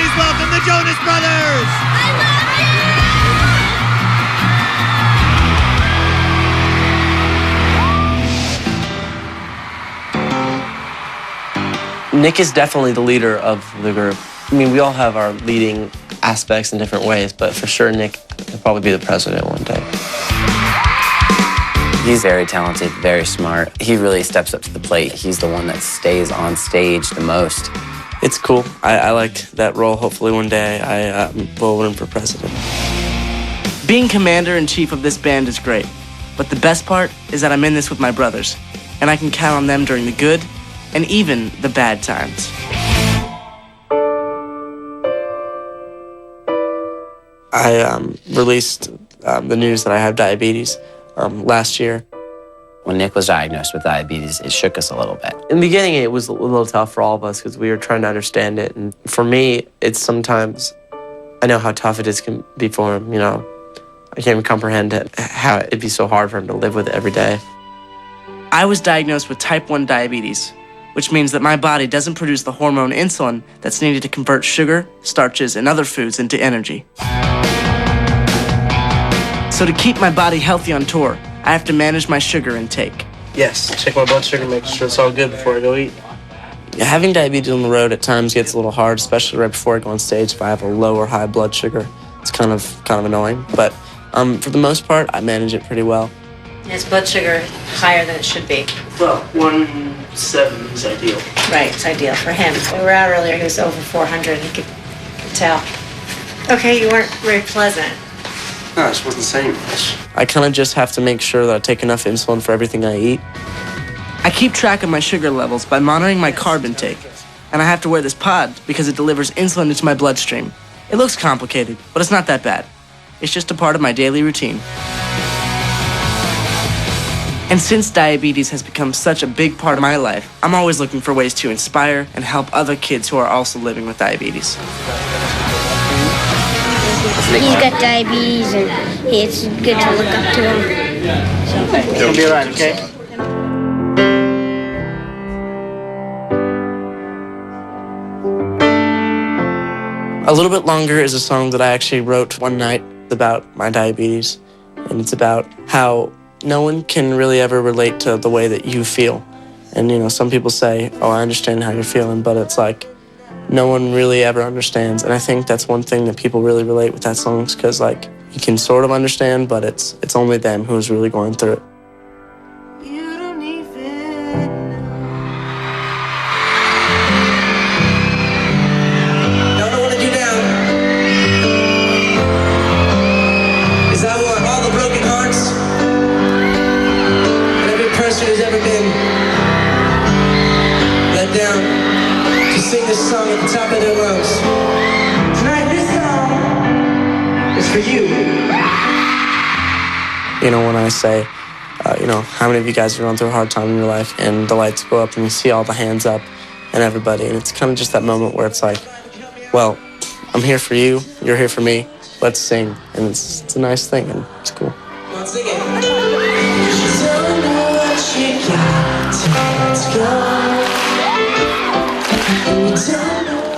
Please welcome the Jonas Brothers! I love you! Nick is definitely the leader of the group. I mean, we all have our leading aspects in different ways, but for sure Nick will probably be the president one day. He's very talented, very smart. He really steps up to the plate. He's the one that stays on stage the most. It's cool. I like that role. Hopefully one day I will run for president. Being commander-in-chief of this band is great, but the best part is that I'm in this with my brothers, and I can count on them during the good and even the bad times. I released the news that I have diabetes last year. When Nick was diagnosed with diabetes, it shook us a little bit. In the beginning, it was a little tough for all of us because we were trying to understand it. And for me, it's sometimes, I know how tough it is can be for him, you know. I can't even comprehend it, how it'd be so hard for him to live with it every day. I was diagnosed with type 1 diabetes, which means that my body doesn't produce the hormone insulin that's needed to convert sugar, starches, and other foods into energy. So to keep my body healthy on tour, I have to manage my sugar intake. Yes, check my blood sugar, make sure it's all good before I go eat. Having diabetes on the road at times gets a little hard, especially right before I go on stage. If I have a low or high blood sugar, it's kind of annoying. But for the most part, I manage it pretty well. His blood sugar higher than it should be. Well, 170 is ideal. Right, it's ideal for him. We were out earlier, he was over 400, he could tell. Okay, you weren't very pleasant. No, I just wasn't saying much. I kind of just have to make sure that I take enough insulin for everything I eat. I keep track of my sugar levels by monitoring my carb intake, and I have to wear this pod because it delivers insulin into my bloodstream. It looks complicated, but it's not that bad. It's just a part of my daily routine. And since diabetes has become such a big part of my life, I'm always looking for ways to inspire and help other kids who are also living with diabetes. He's got diabetes, and it's good to look up to him. You'll be all right, okay? A Little Bit Longer is a song that I actually wrote one night about my diabetes, and it's about how no one can really ever relate to the way that you feel. And, you know, some people say, oh, I understand how you're feeling, but it's like, no one really ever understands. And I think that's one thing that people really relate with that song, because, like, you can sort of understand, but it's only them who's really going through it. You don't even Don't know what to do now is I want all the broken hearts and every person who's ever been let down to sing this song at the top of their lungs. Tonight, this song is for you. You know, when I say, you know, how many of you guys are going through a hard time in your life, and the lights go up and you see all the hands up and everybody, and it's kind of just that moment where it's like, well, I'm here for you, you're here for me, let's sing. And it's a nice thing, and it's cool. Come on, sing it. You don't know what you got. Let's go.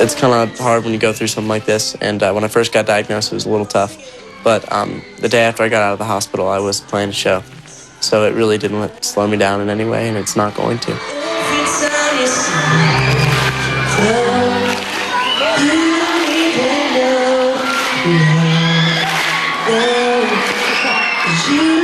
It's kind of hard when you go through something like this, and when I first got diagnosed, it was a little tough. But the day after I got out of the hospital, I was playing a show. So it really didn't slow me down in any way, and it's not going to. You